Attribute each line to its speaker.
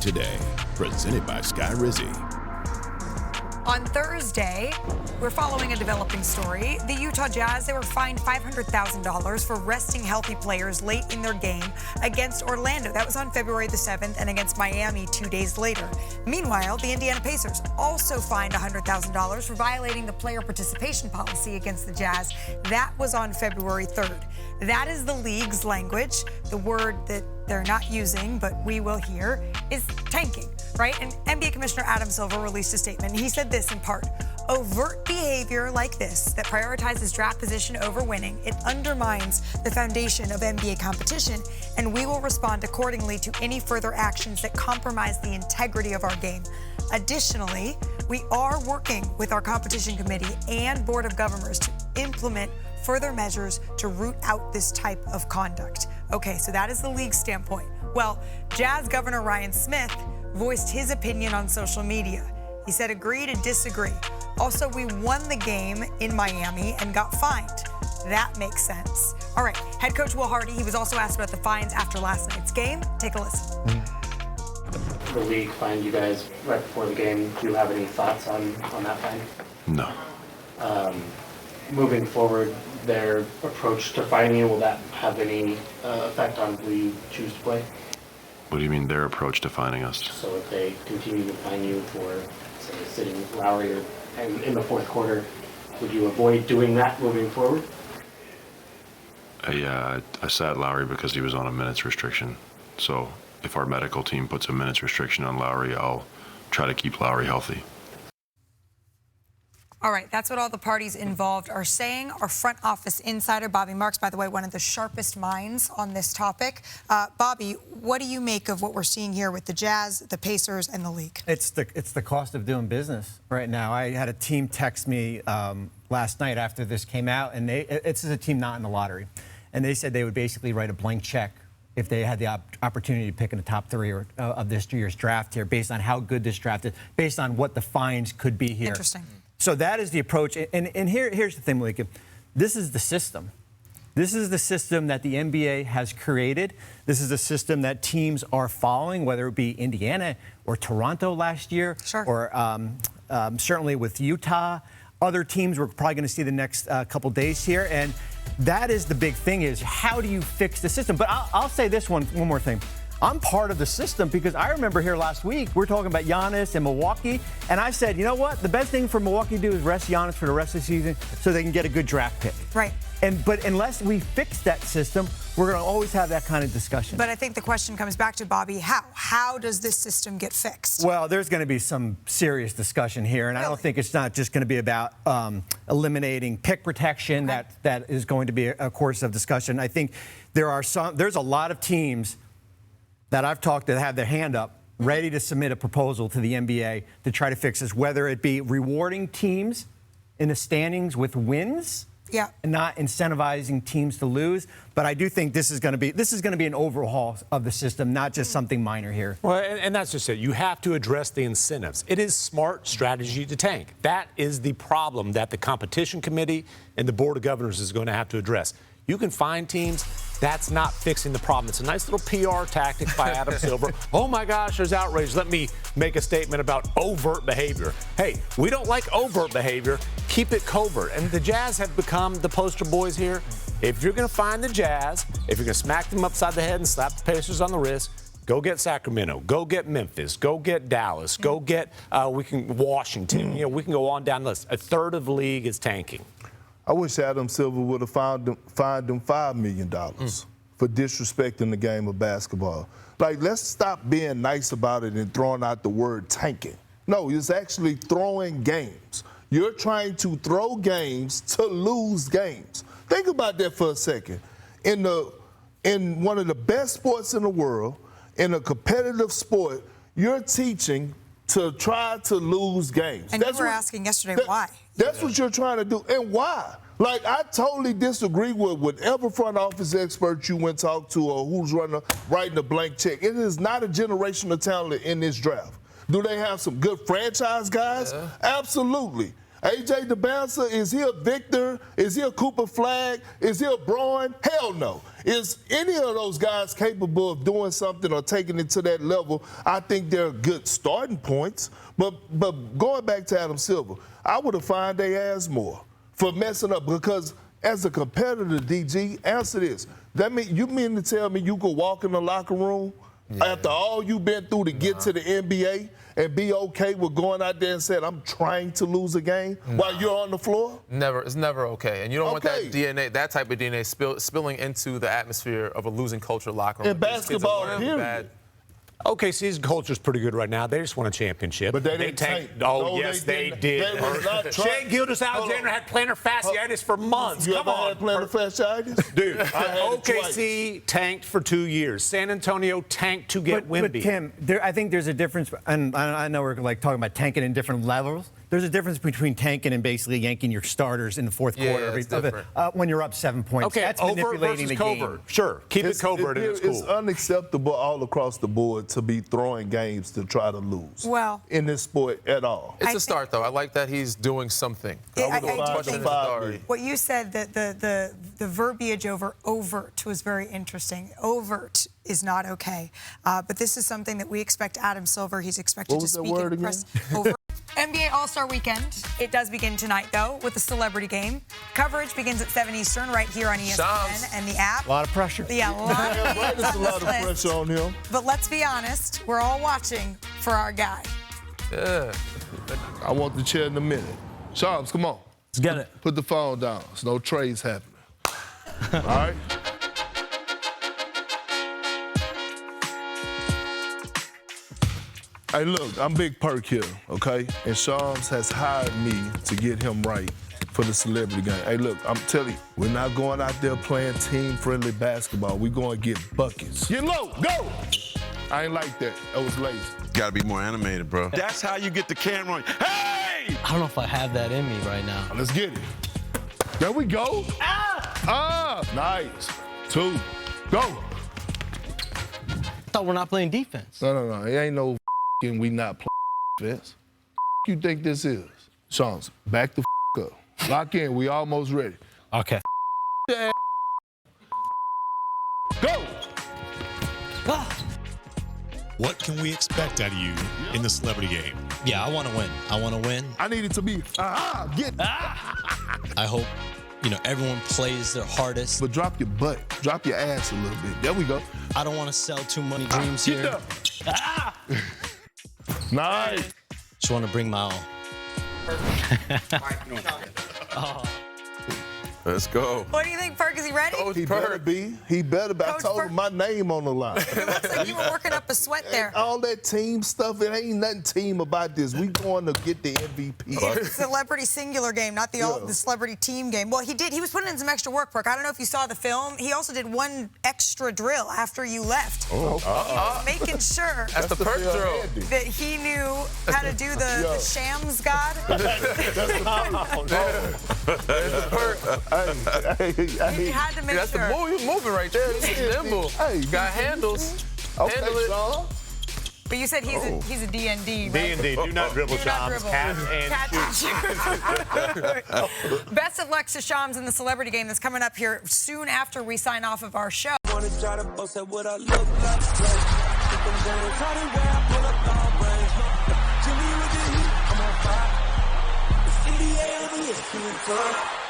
Speaker 1: Today, presented by Sky Rizzy.
Speaker 2: On Thursday, we're following a developing story. The Utah Jazz, they were fined $500,000 for resting healthy players late in their game against Orlando. That was on February the 7th, and against Miami 2 days later. Meanwhile, the Indiana Pacers also fined $100,000 for violating the player participation policy against the Jazz. That was on February 3rd. That is the league's language. The word that they're not using, but we will hear, is tanking, right? And NBA Commissioner Adam Silver released a statement. He said this in part: overt behavior like this that prioritizes draft position over winning, it undermines the foundation of NBA competition, and we will respond accordingly to any further actions that compromise the integrity of our game. Additionally, we are working with our competition committee and board of governors to implement further measures to root out this type of conduct. Okay, so that is the league's standpoint. Well, Jazz Governor Ryan Smith voiced his opinion on social media. He said agree to disagree. Also, we won the game in Miami and got fined. That makes sense. All right, head coach Will Hardy, he was also asked about the fines after last night's game. Take a listen.
Speaker 3: The league fined you guys right before the game. Do you have any thoughts on that fine?
Speaker 1: No.
Speaker 3: Moving forward, their approach to fining you, will that have any effect on who you choose to play?
Speaker 1: What do you mean their approach to finding us?
Speaker 3: So if they continue to fine you for, say, sitting Lowry in the fourth quarter, would you avoid doing that moving forward?
Speaker 1: I sat Lowry because he was on a minutes restriction. So if our medical team puts a minutes restriction on Lowry, I'll try to keep Lowry healthy.
Speaker 2: All right, that's what all the parties involved are saying. Our front office insider, Bobby Marks, by the way, one of the sharpest minds on this topic. Bobby, what do you make of what we're seeing here with the Jazz, the Pacers, and the league?
Speaker 4: It's the cost of doing business right now. I had a team text me last night after this came out, and it's a team not in the lottery. And they said they would basically write a blank check if they had the opportunity to pick in the top three of this year's draft here, based on how good this draft is, based on what the fines could be here.
Speaker 2: Interesting.
Speaker 4: So that is the approach. And here's the thing, Malika. This is the system. This is the system that the NBA has created. This is the system that teams are following, whether it be Indiana or Toronto last year,
Speaker 2: sure,
Speaker 4: or certainly with Utah. Other teams we're probably going to see the next couple days here. And that is the big thing, is how do you fix the system? But I'll say this one more thing. I'm part of the system, because I remember here last week, we're talking about Giannis and Milwaukee, and I said, you know what? The best thing for Milwaukee to do is rest Giannis for the rest of the season so they can get a good draft pick.
Speaker 2: Right.
Speaker 4: But unless we fix that system, we're going to always have that kind of discussion.
Speaker 2: But I think the question comes back to, Bobby, how? How does this system get fixed?
Speaker 4: Well, there's going to be some serious discussion here, and really? I don't think it's not just going to be about eliminating pick protection.
Speaker 2: Okay.
Speaker 4: That is going to be a course of discussion. I think there's a lot of teams that I've talked to have their hand up, ready to submit a proposal to the NBA to try to fix this, whether it be rewarding teams in the standings with wins, and not incentivizing teams to lose. But I do think this is going to be an overhaul of the system, not just something minor here.
Speaker 5: Well, and that's just it. You have to address the incentives. It is smart strategy to tank. That is the problem that the competition committee and the board of governors is going to have to address. You can find teams. That's not fixing the problem. It's a nice little PR tactic by Adam Silver. Oh, my gosh, there's outrage. Let me make a statement about overt behavior. Hey, we don't like overt behavior. Keep it covert. And the Jazz have become the poster boys here. If you're going to find the Jazz, if you're going to smack them upside the head and slap the Pacers on the wrist, go get Sacramento. Go get Memphis. Go get Dallas. Go get Washington. You know, we can go on down the list. A third of the league is tanking.
Speaker 6: I wish Adam Silver would have fined them $5 million for disrespecting the game of basketball. Like, let's stop being nice about it and throwing out the word tanking. No, it's actually throwing games. You're trying to throw games to lose games. Think about that for a second. In one of the best sports in the world, in a competitive sport, you're teaching to try to lose games.
Speaker 2: And you were asking yesterday why.
Speaker 6: That's what you're trying to do. And why? Like, I totally disagree with whatever front office expert you went talk to or who's writing a blank check. It is not a generational talent in this draft. Do they have some good franchise guys? Yeah. Absolutely. AJ DeBancer, is he a Victor? Is he a Cooper Flagg? Is he a Braun? Hell no. Is any of those guys capable of doing something or taking it to that level? I think they're good starting points. But going back to Adam Silver, I would have fined their ass more for messing up, because as a competitor, DG, answer this. You mean to tell me you could walk in the locker room after all you've been through to get to the NBA and be okay with going out there and saying, I'm trying to lose a game while you're on the floor?
Speaker 7: Never. It's never okay. And you don't want that type of DNA spilling into the atmosphere of a losing culture locker room.
Speaker 6: In basketball, period.
Speaker 5: OKC's culture is pretty good right now. They just won a championship.
Speaker 6: But they didn't tank.
Speaker 5: Oh,
Speaker 6: No,
Speaker 5: yes,
Speaker 6: they
Speaker 5: they
Speaker 6: didn't.
Speaker 5: did.
Speaker 6: They was not trying.
Speaker 5: Shea Gilgeous-Alexander had plantar fasciitis for months.
Speaker 6: You
Speaker 5: Come
Speaker 6: ever
Speaker 5: on.
Speaker 6: had plantar fasciitis?
Speaker 5: Dude,
Speaker 6: I had it
Speaker 5: OKC tanked for 2 years. San Antonio tanked to get Wemby.
Speaker 4: But Tim, I think there's a difference, and I know we're like talking about tanking in different levels. There's a difference between tanking and basically yanking your starters in the fourth quarter
Speaker 7: it's different.
Speaker 4: when you're up 7 points.
Speaker 5: Okay,
Speaker 4: that's
Speaker 5: overt
Speaker 4: manipulating
Speaker 5: versus
Speaker 4: the
Speaker 5: covert.
Speaker 4: game.
Speaker 5: Sure, keep it covert and it's cool.
Speaker 6: It's unacceptable all across the board to be throwing games to try to lose.
Speaker 2: Well,
Speaker 6: in this sport at all.
Speaker 7: It's a start, though. I like that he's doing something.
Speaker 2: I
Speaker 7: would've
Speaker 2: do
Speaker 7: touched
Speaker 2: think
Speaker 7: his authority.
Speaker 2: what you said, that the verbiage over overt was very interesting. Overt is not okay. But this is something that we expect Adam Silver, he's expected
Speaker 6: What
Speaker 2: to
Speaker 6: was that
Speaker 2: speak
Speaker 6: word
Speaker 2: in
Speaker 6: again?
Speaker 2: press over. NBA All-Star Weekend. It does begin tonight, though, with the celebrity game. Coverage begins at 7 Eastern right here on ESPN
Speaker 7: Shams.
Speaker 2: and the app.
Speaker 4: A lot of pressure.
Speaker 2: Yeah, a lot of
Speaker 6: There's a lot of pressure on him.
Speaker 2: But let's be honest, we're all watching for our guy.
Speaker 7: Yeah.
Speaker 6: I want the chair in a minute. Shams, come on.
Speaker 8: Let's get it.
Speaker 6: Put the phone down. There's no trades happening. All right? Hey, look, I'm Big Perk here, okay? And Shams has hired me to get him right for the celebrity game. Hey, look, I'm telling you, we're not going out there playing team-friendly basketball. We're going to get buckets. Get low, go! I ain't like that. That was lazy.
Speaker 1: Gotta be more animated, bro.
Speaker 9: That's how you get the camera on. Hey!
Speaker 8: I don't know if I have that in me right now.
Speaker 6: Let's get it. There we go. Nice. 2, go.
Speaker 8: I thought we're not playing defense.
Speaker 6: No. It ain't no and we not playing defense. You think this is? Shams, back the up. Lock in. We almost ready.
Speaker 8: Okay.
Speaker 6: Go.
Speaker 10: What can we expect out of you in the celebrity game?
Speaker 11: Yeah, I want to win. I want to win.
Speaker 6: I need it to be, get.
Speaker 11: I hope, everyone plays their hardest.
Speaker 6: But drop your butt. Drop your ass a little bit. There we go.
Speaker 11: I don't want to sell too many dreams here.
Speaker 6: Nice.
Speaker 11: Just want to bring my all.
Speaker 7: Let's go.
Speaker 2: What do you think, Perk? Is he ready?
Speaker 7: Coach
Speaker 6: He better
Speaker 7: Perk.
Speaker 6: be. He better be. I
Speaker 2: Coach
Speaker 6: told
Speaker 2: Perk.
Speaker 6: him my name on the line.
Speaker 2: It looks like you were working up a sweat there.
Speaker 6: All that team stuff, it ain't nothing team about this. We going to get the MVP.
Speaker 2: It's a celebrity singular game, not the celebrity team game. Well, he was putting in some extra work, Perk. I don't know if you saw the film. He also did one extra drill after you left. He was making sure
Speaker 7: That's the Perk drill.
Speaker 2: that he knew how to do the Shams God.
Speaker 7: There's the Perk.
Speaker 2: He had to make
Speaker 7: That's the
Speaker 2: sure.
Speaker 7: move. You're moving right there. This is nimble.
Speaker 6: Hey,
Speaker 7: Got handles.
Speaker 6: Okay,
Speaker 7: Handle it.
Speaker 6: Sean.
Speaker 2: But you said he's a DND, right?
Speaker 5: D&D, do not dribble,
Speaker 2: Do not
Speaker 5: Shams.
Speaker 2: dribble.
Speaker 5: Catch and
Speaker 2: shoot. Best of luck to Shams in the celebrity game that's coming up here soon after we sign off of our show.
Speaker 12: Wanna try to boast at what I look like. Think I'm gonna try to wear, pull up all brains. Jimmy with the heat, I'm on fire. It's 88 on the ESPN.